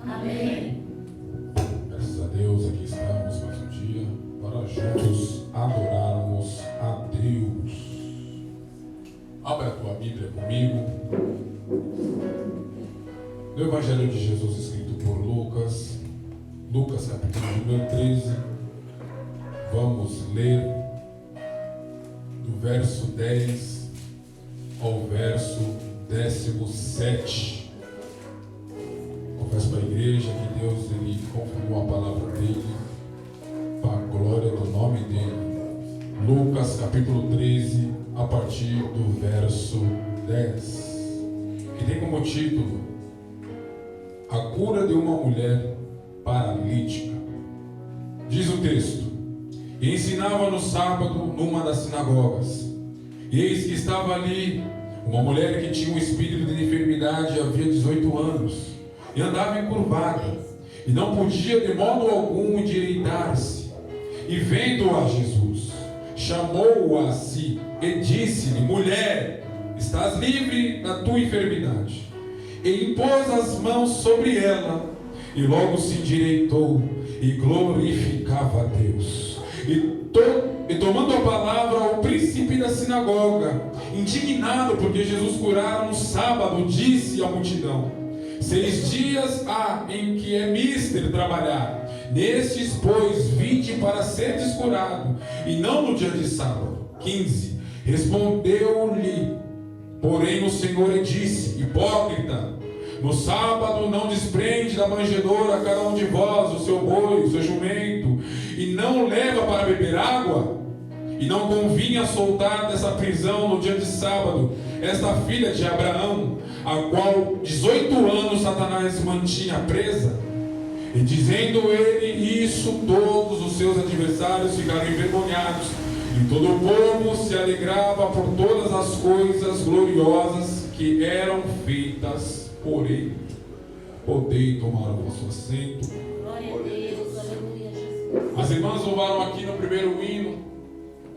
Amém. Graças a Deus, aqui estamos mais um dia para juntos adorarmos a Deus. Abra a tua Bíblia comigo. No Evangelho de Jesus escrito por Lucas, capítulo número 13. Vamos ler do verso 10 ao verso 17. Confesso para a igreja que Deus ele confirmou a palavra dele para a glória do nome dele. Lucas capítulo 13, a partir do verso 10, que tem como título A cura de uma mulher paralítica. Diz o texto: E ensinava no sábado numa das sinagogas. E eis que estava ali uma mulher que tinha um espírito de enfermidade havia 18 anos, e andava encurvada, e não podia de modo algum endireitar-se. E vendo-a Jesus, chamou-a a si, e disse-lhe: Mulher, estás livre da tua enfermidade. E impôs as mãos sobre ela, e logo se endireitou, e glorificava a Deus. E tomando a palavra, o príncipe da sinagoga, indignado porque Jesus curara no sábado, disse à multidão: 6 dias há em que é mister trabalhar. Nestes, pois, vinde para seres curado, e não no dia de sábado. 15. Respondeu-lhe, porém, o Senhor e disse: Hipócrita, no sábado não desprende da manjedoura cada um de vós o seu boi, o seu jumento, e não o leva para beber água? E não convinha soltar dessa prisão no dia de sábado esta filha de Abraão, a qual 18 anos Satanás mantinha presa? E dizendo ele isso, todos os seus adversários ficaram envergonhados, e todo o povo se alegrava por todas as coisas gloriosas que eram feitas por ele. Podei tomar o vosso assento. Glória a Deus, aleluia, Jesus. As irmãs louvaram aqui no primeiro hino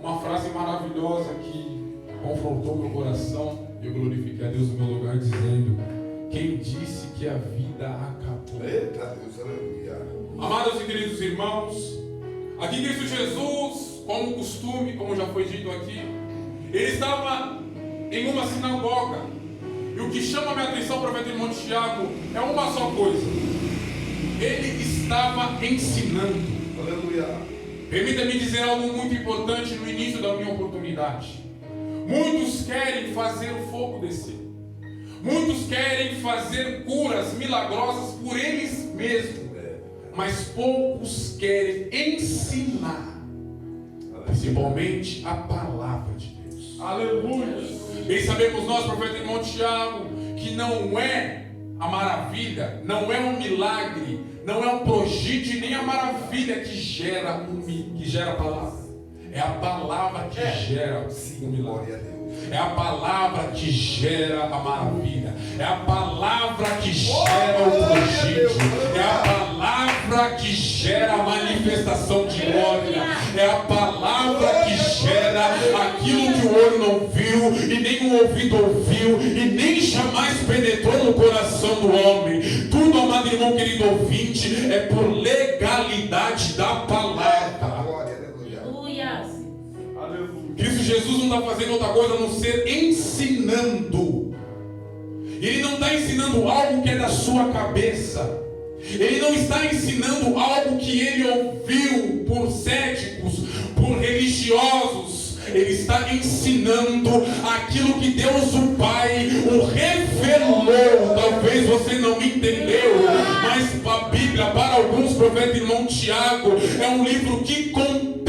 uma frase maravilhosa que confrontou meu coração. Eu glorifiquei a Deus no meu lugar, dizendo: Quem disse que a vida acabou? Eita Deus, aleluia. Amados e queridos irmãos, aqui Cristo Jesus, como costume, como já foi dito aqui, ele estava em uma sinagoga. E o que chama a minha atenção, profeta irmão Tiago, é uma só coisa: ele estava ensinando. Aleluia. Permita-me dizer algo muito importante no início da minha oportunidade. Muitos querem fazer o fogo descer. Muitos querem fazer curas milagrosas por eles mesmos. Mas poucos querem ensinar, principalmente a palavra de Deus. Aleluia. Bem sabemos nós, profeta irmão Tiago, que não é a maravilha, não é um milagre, não é um prodígio, nem a maravilha que gera a palavra. É a palavra que gera o milagre. É a palavra que gera a maravilha. É a palavra que gera o prodígio. É a palavra que gera a manifestação de glória. É a palavra que gera aquilo que o olho não viu, e nem o ouvido ouviu, e nem jamais penetrou no coração do homem. Tudo, amado irmão, querido ouvinte, é por legalidade da palavra. Cristo Jesus não está fazendo outra coisa a não ser ensinando. Ele não está ensinando algo que é da sua cabeça. Ele não está ensinando algo que ele ouviu por céticos, por religiosos. Ele está ensinando aquilo que Deus o Pai o revelou. Talvez você não entendeu, mas a Bíblia, para alguns, profeta irmão Tiago, é um livro que contém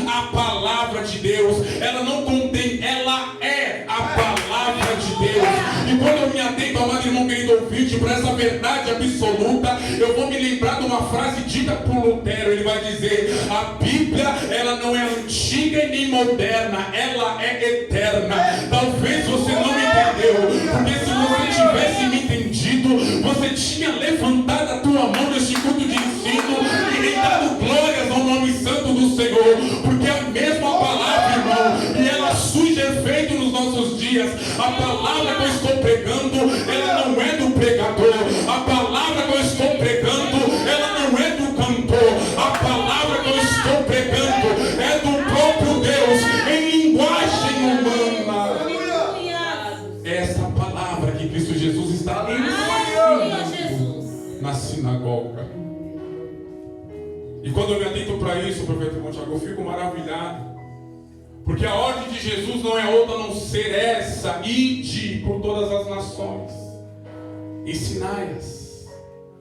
a palavra de Deus. Ela não contém, ela é a palavra de Deus. E quando eu me atento, amado irmão querido ouvinte, para essa verdade absoluta, eu vou me lembrar de uma frase dita por Lutero. Ele vai dizer: a Bíblia, ela não é antiga e nem moderna, ela é eterna. Talvez você não entendeu, porque se você tivesse me entendido, você tinha levantado a tua mão neste culto de ensino e dado glórias ao nome santo do Senhor, porque a mesma palavra, irmão, e ela surge efeito nos nossos dias. A palavra que eu estou pregando, ela não é do pregador. A palavra que eu estou pregando, na sinagoga. E quando eu me atento para isso, profeta irmão Tiago, eu fico maravilhado. Porque a ordem de Jesus não é outra a não ser essa: ide por todas as nações, ensinai-as,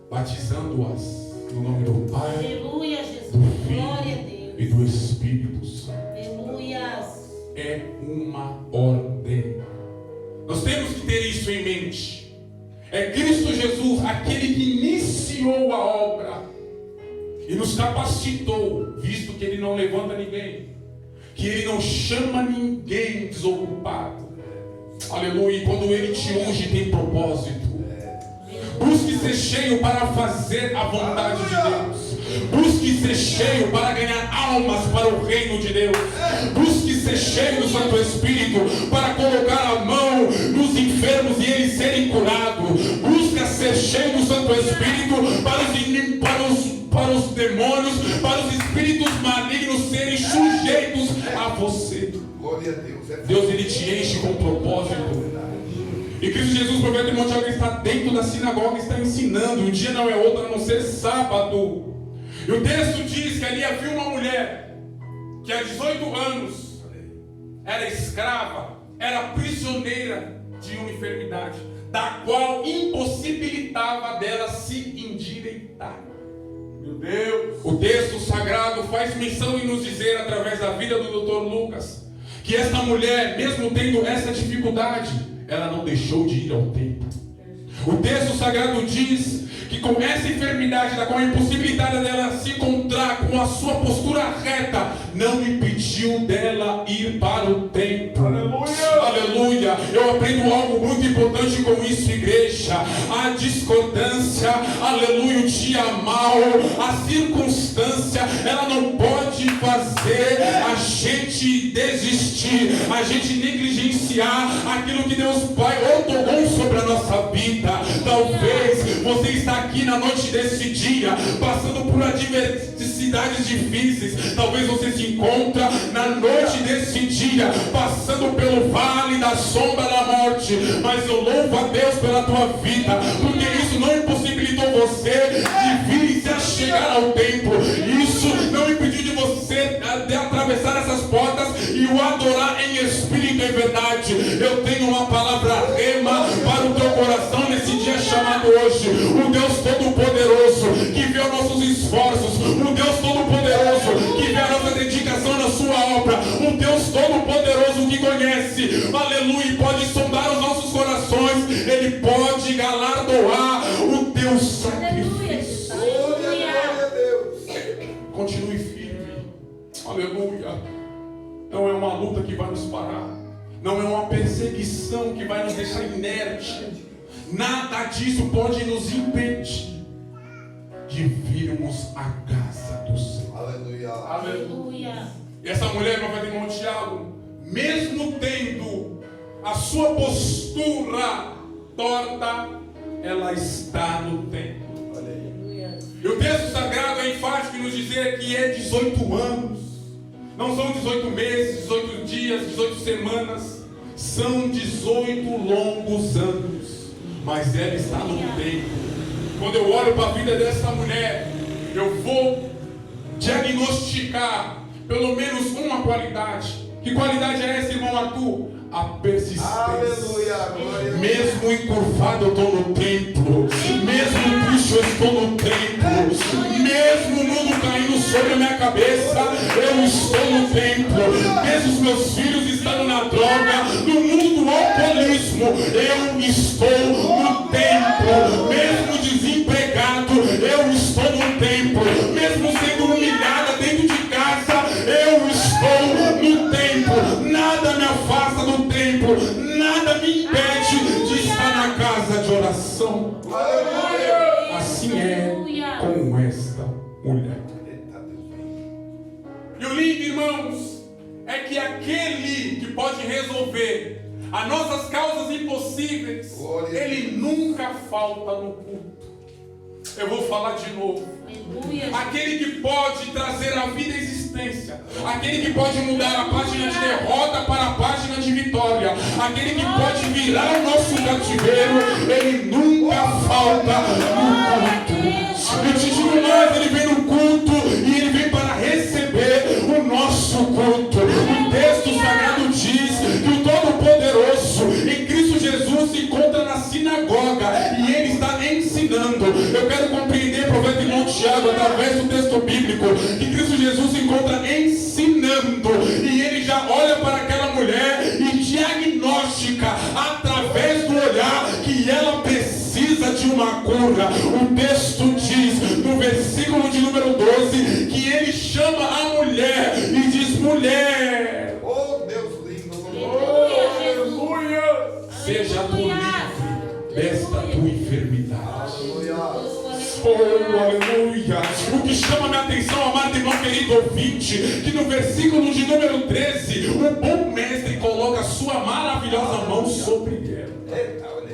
batizando-as no nome do Pai, Aleluia, Jesus. do Glória a Filho Deus. e do Espírito Santo. Aleluia. É uma ordem. Nós temos que ter isso em mente. É Cristo Jesus, aquele que iniciou a obra e nos capacitou, visto que Ele não levanta ninguém, que Ele não chama ninguém desocupado. Aleluia. E quando Ele te unge, tem propósito. Busque ser cheio para fazer a vontade de Deus. Busque ser cheio para ganhar almas para o reino de Deus. Busque ser cheio do Santo Espírito para colocar a mão nos enfermos e eles serem curados. Busca ser cheio do Santo Espírito para os demônios, para os espíritos malignos serem sujeitos a você. Glória a Deus. Deus, Ele te enche com propósito. E Cristo Jesus, profeta irmão Tiago, está dentro da sinagoga e está ensinando. O dia não é outro a não ser sábado. E o texto diz que ali havia uma mulher que há 18 anos era escrava, era prisioneira de uma enfermidade, da qual impossibilitava dela se endireitar. Meu Deus! O texto sagrado faz menção em nos dizer, através da vida do Dr. Lucas, que esta mulher, mesmo tendo essa dificuldade, ela não deixou de ir ao templo. O texto sagrado diz que com essa enfermidade, da qual a impossibilidade dela se encontrar com a sua postura reta, não impediu dela ir para o templo. Aleluia! Aleluia! Eu aprendo algo muito importante com isso, igreja. A discordância, aleluia, o dia mal, a circunstância, ela não pode fazer a gente desistir, a gente negligenciar aquilo que Deus Pai otorgou sobre a nossa vida. Talvez você está aqui na noite desse dia, passando por adversidades difíceis. Talvez você se encontra na noite desse dia, passando pelo vale da sombra da morte. Mas eu louvo a Deus pela tua vida, porque isso não impossibilitou você de vir e se chegar ao templo. Isso não impediu de você de atravessar essas portas e o adorar em espírito e verdade. Eu tenho uma palavra rema para o teu coração nesse dia chamado hoje. O Deus Todo-Poderoso que vê os nossos esforços, o Deus Todo-Poderoso que vê a nossa dedicação na sua obra, o Deus Todo-Poderoso que conhece, aleluia, e pode sondar os nossos corações. Ele pode galardoar o teu sacrifício. Glória a Deus. Continue firme, aleluia. Não é uma luta que vai nos parar, não é uma perseguição que vai nos deixar inerte. Nada disso pode nos impedir de virmos à casa do Senhor. Aleluia. Aleluia. E essa mulher, profeta irmão Tiago, mesmo tendo a sua postura torta, ela está no templo. Aleluia. E o texto sagrado é enfático em nos dizer que é 18 anos. Não são 18 meses, 18 dias, 18 semanas. São 18 longos anos. Mas ela está no templo. Quando eu olho para a vida dessa mulher, eu vou diagnosticar pelo menos uma qualidade. Que qualidade é essa, irmão Arthur? A persistência. Aleluia. Glória a Deus. Mesmo encurvado eu estou no templo. Mesmo triste eu estou no templo. Mesmo o mundo caindo sobre a minha cabeça, eu estou no templo. Mesmo os meus filhos estando na droga, no mundo do alcoolismo, eu estou no templo. Mesmo desempregado, eu estou no templo. Mesmo sendo humilhada dentro de casa, eu estou no templo. Nada me afasta do templo, nada me impede de estar na casa de oração. Assim é com esta mulher. E o lindo, irmãos, é que aquele que pode resolver as nossas causas impossíveis, ele nunca falta no culto. Eu vou falar de novo. Aleluia. Aquele que pode trazer a vida à existência, aquele que pode mudar a página de derrota para a página de vitória, aquele que pode virar o nosso cativeiro, ele nunca falta no culto. sinagoga e ele está ensinando. Eu quero compreender, profeta irmão Tiago, através do texto bíblico, que Cristo Jesus se encontra ensinando e ele já olha para aquela mulher e diagnostica através do olhar que ela precisa de uma cura. O texto diz, no versículo de número 12, que ele chama a mulher e diz: mulher, Oh, Deus lindo. Aleluia, Jesus. seja tu livre desta tua enfermidade. Aleluia. Oh, aleluia. O que chama minha atenção, amado irmão querido ouvinte, que no versículo de número 13, o bom mestre coloca a sua maravilhosa mão sobre ela.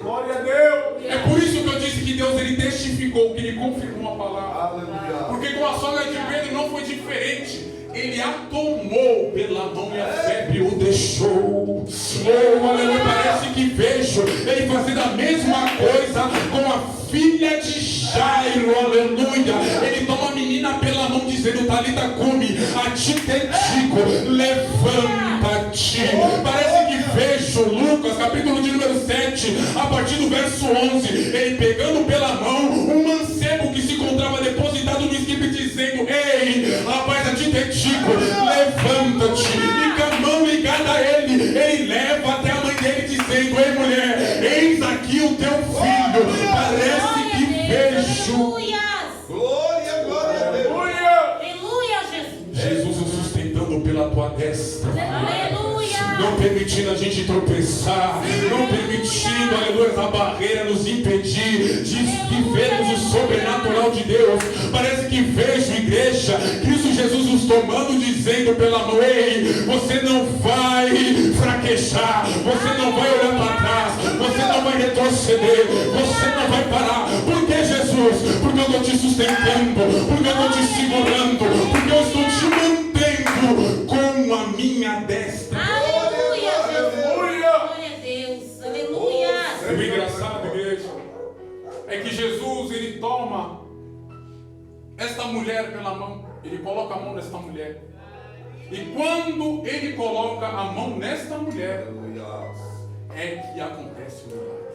Glória a Deus. É por isso que eu disse que Deus ele testificou, que ele confirmou a palavra. Aleluia. Porque com a sogra de Pedro não foi diferente. Ele a tomou pela mão e a febre o deixou. Oh, aleluia. Parece que vejo ele fazendo a mesma coisa com a filha de Jairo. Aleluia. Ele toma a menina pela mão dizendo: Talita cumi, a ti te digo, levanta-te. Parece que vejo Lucas capítulo de número 7, a partir do verso 11, ele pegando pela mão um mancebo que se encontrava depositado no esquife, dizendo: ei, rapaz, a ti te digo, levanta-te. E com a mão ligada a ele leva até a mãe dele dizendo: ei, mulher, eis aqui o teu filho. Parece que vejo Glória, glória a Deus. Aleluia, Jesus. Jesus o sustentando pela tua destra, Aleluia. não permitindo a gente tropeçar, não permitindo, aleluia, a barreira nos impedir de vivermos o sobrenatural de Deus. Parece que vejo, igreja, Cristo Jesus nos tomando, dizendo pela mão: ei, você não vai fraquejar, você não vai olhar para trás, você não vai retroceder, você não vai parar. Por que, Jesus? Porque eu estou te sustentando, porque eu estou te segurando, porque eu estou te mantendo com a minha destra. Aleluia, Jesus. Glória a Deus. Aleluia. O engraçado, igreja, é que Jesus, ele toma esta mulher pela mão, ele coloca a mão nesta mulher. E quando ele coloca a mão nesta mulher, é que acontece o milagre.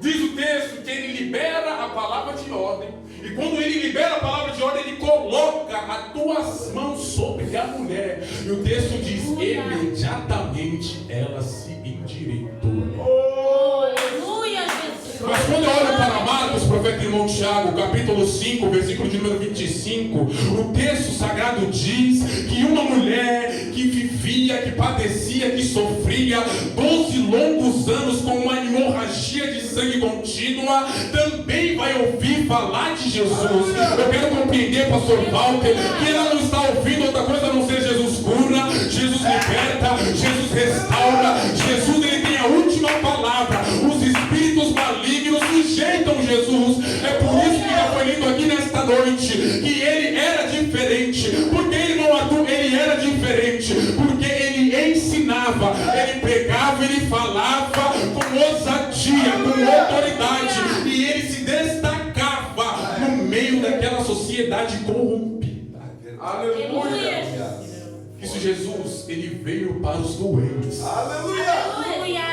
Diz o texto que ele libera a palavra de ordem. E quando ele libera a palavra de ordem, ele coloca as tuas mãos sobre a mulher. E o texto diz: imediatamente ela se endireitou. Aleluia, Jesus. Mas quando eu olho para Marcos, profeta irmão Tiago, capítulo 5, versículo de número 25, o texto sagrado diz que uma mulher que vivia, que padecia, que sofria 12 longos anos com uma hemorragia de sangue contínua, também vai ouvir falar de Jesus. Eu quero compreender, pastor Walter, que ela não está ouvindo outra coisa a não ser Jesus cura, Jesus liberta, Jesus restaura, Jesus ele tem a última palavra. Os espíritos malignos sujeitam Jesus. É por isso que já foi lido aqui nesta noite que ele era diferente. Porque ele não atua, ele era diferente. Porque ele ensinava, ele pregava, ele falava com ousadia, com autoridade. E ele se destacava no meio daquela sociedade corrompida. Aleluia. Isso, Jesus, ele veio para os doentes. Aleluia.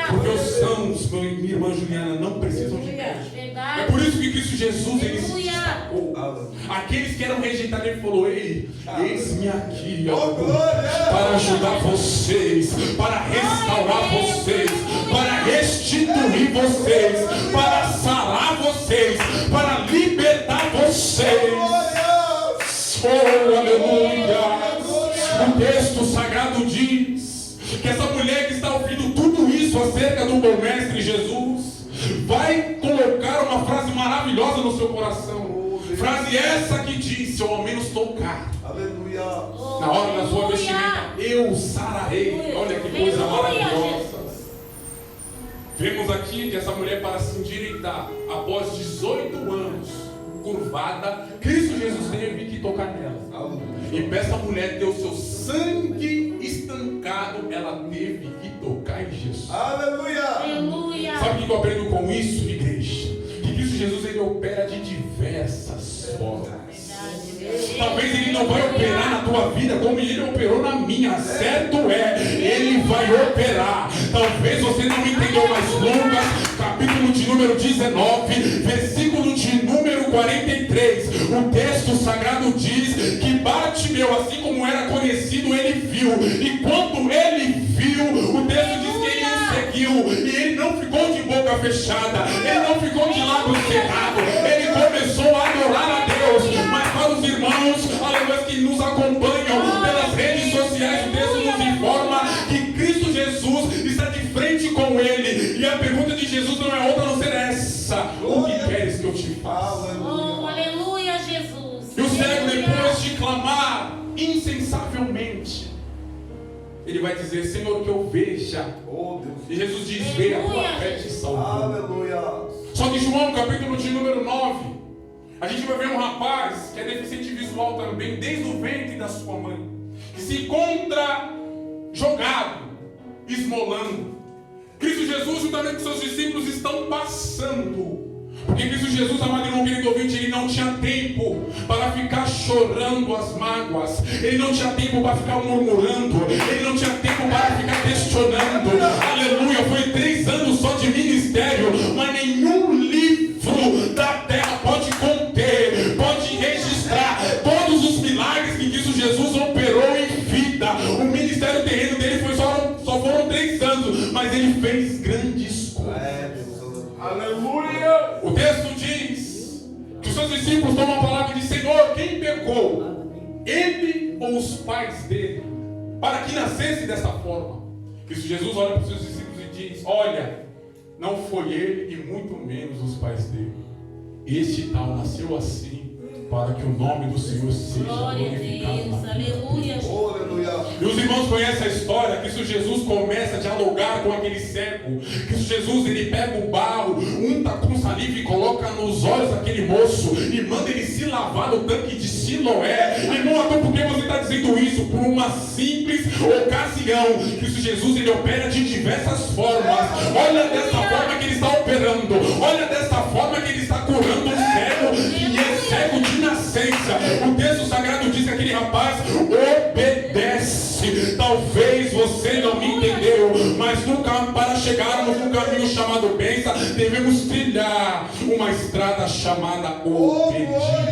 Porque os sãos, minha irmã Juliana, não precisam de médico. Verdade. É por isso que Cristo Jesus, ele se Aleluia. destacou. Aqueles que eram rejeitados, ele falou: ei, eis-me aqui, ó, Oh, glória. para ajudar vocês, para restaurar vocês, para restituir vocês, para sarar vocês, para libertar vocês. Oh, aleluia. O texto sagrado diz que essa mulher que está ouvindo tudo isso acerca do bom mestre Jesus vai colocar uma frase maravilhosa no seu coração. Frase essa que diz: se eu ao menos tocar Aleluia. na hora da sua vestimenta, eu sararei. Olha que coisa maravilhosa. Vemos aqui que essa mulher, para se endireitar após 18 anos curvada, Cristo Jesus teve que tocar nela. E para essa mulher ter o seu sangue estancado, ela teve que tocar em Jesus. Aleluia. Aleluia. Sabe o que eu aprendo com isso, igreja? Que Cristo Jesus, ele opera de diversas formas. Talvez ele não vai operar na tua vida como ele operou na minha. Certo é, ele vai operar. Talvez você não entendeu, mas Lucas capítulo capítulo de número 19, versículo de número 43. O texto sagrado diz que Bartimeu, assim como era conhecido, ele viu. E quando ele viu, o texto diz que ele o seguiu. E ele não ficou de boca fechada, ele não ficou de lábio cerrado, ele começou a adorar a Deus. Mas para os irmãos, aleluia, que nos acompanham pelas redes sociais, o texto nos informa que Cristo Jesus está de frente com ele. E a pergunta de Jesus não é outra a não ser essa: o que queres que eu te faça? Oh, aleluia, Jesus. E o cego, depois de clamar insensavelmente, ele vai dizer: Senhor, que eu veja. Oh, Deus. E Jesus diz: veja, a tua fé te salvou. Aleluia. Só que João, capítulo de número 9, a gente vai ver um rapaz que é deficiente visual também, desde o ventre da sua mãe, que se encontra jogado, esmolando. Cristo Jesus, juntamente com seus discípulos, estão passando. Porque Cristo Jesus, amado irmão, querido ouvinte, ele não tinha tempo para ficar chorando as mágoas, ele não tinha tempo para ficar murmurando, ele não tinha tempo para ficar questionando. Aleluia, foi 3 anos só de ministério, mas nenhum livro da terra pode conter, pode registrar todos os milagres que Cristo Jesus operou em vida. O ministério terreno dele só foram 3 anos, mas ele fez grandes coisas. Aleluia! O texto diz que os seus discípulos tomam a palavra e dizem: Senhor, quem pecou? Ele ou os pais dele? Para que nascesse dessa forma. Cristo Jesus olha para os seus discípulos e diz: olha, não foi ele e muito menos os pais dele. Este tal nasceu assim, para que o nome do Senhor seja Glória a glorificado. Deus, aleluia. Aleluia. E os irmãos conhecem a história. Cristo Jesus começa a dialogar com aquele cego. Cristo Jesus, ele pega o barro, unta com saliva e coloca nos olhos daquele moço e manda ele se lavar no tanque de Siloé. Irmão, então por que você está dizendo isso? Por uma simples ocasião. Cristo Jesus, ele opera de diversas formas. Olha dessa forma que ele está operando. Olha dessa forma que ele está curando o cego, e é cego de nascença. O texto sagrado diz que aquele rapaz obedece. Talvez você não me entendeu, mas nunca, para chegarmos no caminho chamado bênção, devemos trilhar uma estrada chamada obediência.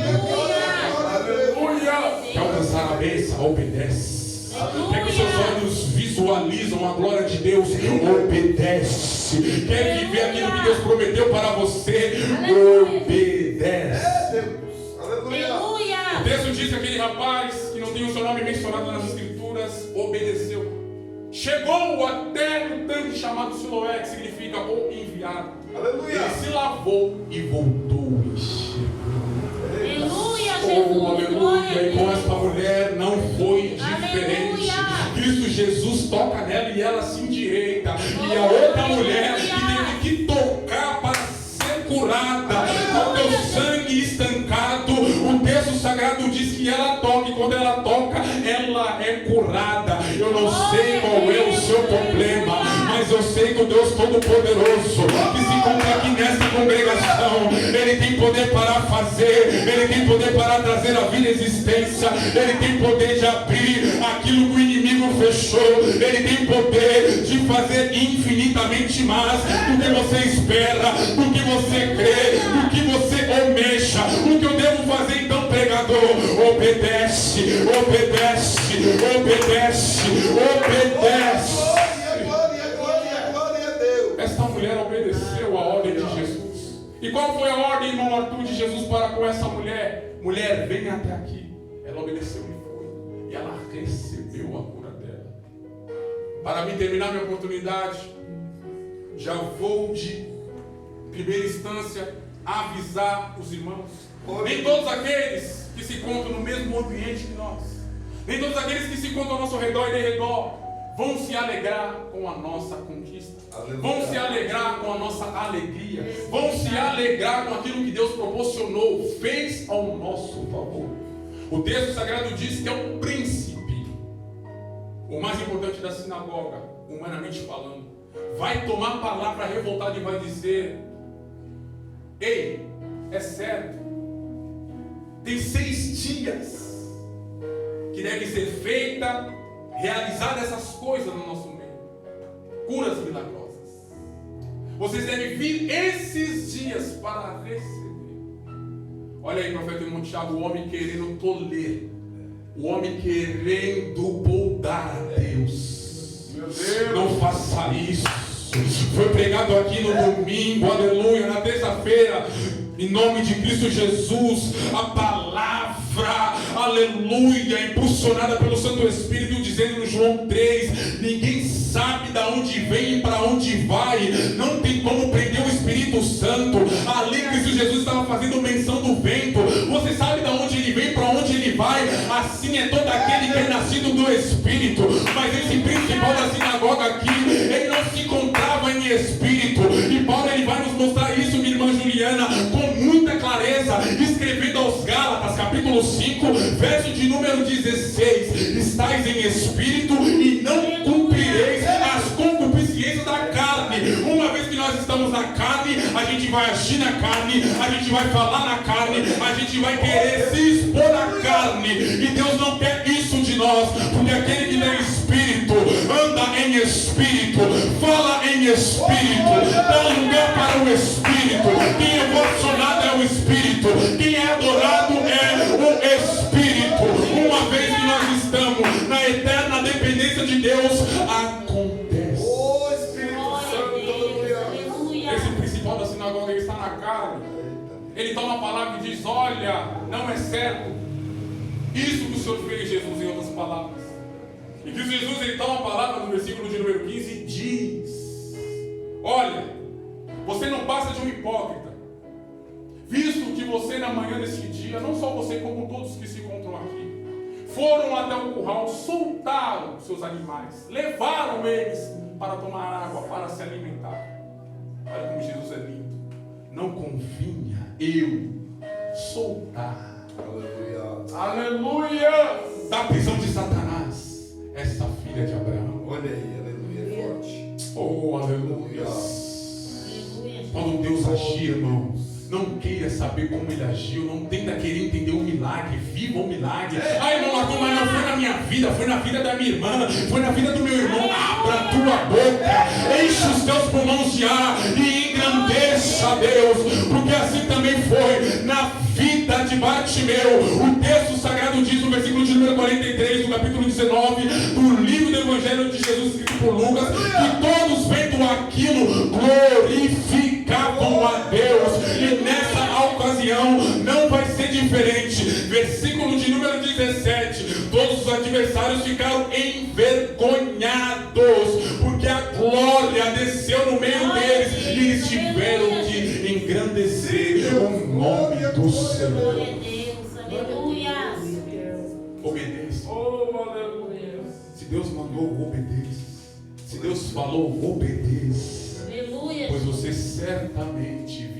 Quer alcançar a bênção? Obedece. Quer que os seus olhos visualizam a glória de Deus? Obedece. Quer viver aquilo que Deus prometeu para você? Obedece. Aleluia. O texto diz que aquele rapaz, que não tem o seu nome mencionado nas escrituras, obedeceu. Chegou até o tanque chamado Siloé, que significa o enviado. Aleluia. Ele se lavou e voltou enxergando. Aleluia, Oh, Jesus. aleluia. E com essa mulher não foi diferente. Aleluia. Cristo Jesus toca nela e ela se endireita. E a outra mulher que teve que tocar para ser curada, com teu sangue estancado, o texto sagrado diz que ela toca, e quando ela toca, ela é curada. Eu não sei qual é o seu problema, mas eu sei que o Deus Todo-Poderoso, que se encontra aqui nesta congregação, Ele tem poder para fazer, Ele tem poder para trazer a vida à existência, Ele tem poder de abrir aquilo que o inimigo fechou, Ele tem poder de fazer infinitamente mais do que você espera, do que você crê, do que você almeja. O que eu devo fazer então, pregador? Obedece, obedece, obedece, obedece. Glória a Deus. Esta mulher obedeceu a ordem de Jesus. E qual foi a ordem, irmão Arthur, de Jesus para com essa mulher? Mulher, venha até aqui. Ela obedeceu e foi. E ela recebeu a cura dela. Para mim terminar minha oportunidade, já vou de primeira instância avisar os irmãos. Nem todos aqueles que se encontram no mesmo ambiente que nós, nem todos aqueles que se encontram ao nosso redor e de redor, vão se alegrar com a nossa conquista. Aleluia. Vão se alegrar com a nossa alegria. Vão se alegrar com aquilo que Deus proporcionou, fez ao nosso favor. O texto sagrado diz que é o príncipe, o mais importante da sinagoga, humanamente falando, vai tomar a palavra revoltada e vai dizer: ei, é certo, tem 6 dias que deve ser feita, realizada essas coisas no nosso meio, curas milagrosas. Vocês devem vir esses dias para receber. Olha aí, profeta irmão Tiago, o homem querendo toler, o homem querendo poldar a Deus. Meu Deus. Não faça isso. Foi pregado aqui no domingo, aleluia, na terça-feira, em nome de Cristo Jesus, a palavra, aleluia, impulsionada pelo Santo Espírito, dizendo no João 3, ninguém sabe de onde vem e para onde vai, não tem como prender o Espírito Santo. Ali Cristo Jesus estava fazendo menção do vento. Você sabe de onde ele vem, para onde ele vai? Assim é todo aquele que é nascido do Espírito. Mas esse principal da sinagoga aqui, ele não se encontrava em espírito, e Paulo ele vai nos mostrar isso, minha irmã Juliana, com muita clareza, escrevendo aos Gálatas, capítulo 5, verso de número 16: estais em espírito e não cumprireis as concupiscências da carne. Uma vez que nós estamos na carne, a gente vai agir na carne, a gente vai falar na carne, a gente vai querer se expor à carne, e Deus não quer isso de nós, porque aquele que tem espírito, anda em espírito, fala em espírito, dá lugar para o espírito. Quem é vocionado é o espírito, quem é adorado é o espírito. Uma vez que nós estamos na eterna dependência de Deus, acontece. Oh, Espírito Glória a Santo, Deus. aleluia. Aleluia. Esse principal da sinagoga, ele está na carne. Ele toma a palavra e diz: olha, não é certo isso que o Senhor fez, Jesus, em outras palavras. E que Jesus, ele toma a palavra no versículo de número 15 e diz: olha, você não passa de um hipócrita, visto que você na manhã deste dia, não só você como todos que se encontram aqui, foram até o curral, soltaram seus animais, levaram eles para tomar água, para se alimentar. Olha como Jesus é lindo. Não convinha eu soltar, aleluia, da prisão de Satanás essa filha de Abraão. Olha aí, aleluia, é forte. Oh, aleluia. Aleluia. Quando Deus agir, irmãos, não queira saber como ele agiu, não tenta querer entender o milagre, viva o milagre. Ai, irmão, mas não foi na minha vida, foi na vida da minha irmã, foi na vida do meu irmão. Abra a tua boca, enche os teus pulmões de ar e engrandeça a Deus, porque assim também foi na vida de Bartimeu. O texto sagrado diz no versículo de número 43 do capítulo 19 do livro do Evangelho de Jesus escrito por Lucas, que todos vendo aquilo glorificavam a Deus. E nessa ocasião não vai ser diferente. Versículo de número 17: todos os adversários ficaram envergonhados, porque a glória desceu no meio deles, e eles tiveram que engrandecer o nome do Senhor. Glória a Deus. Aleluia. Obedeça. Oh, aleluia. Se Deus mandou, obedeça. Se Deus falou, obedeça. Aleluia. Pois você certamente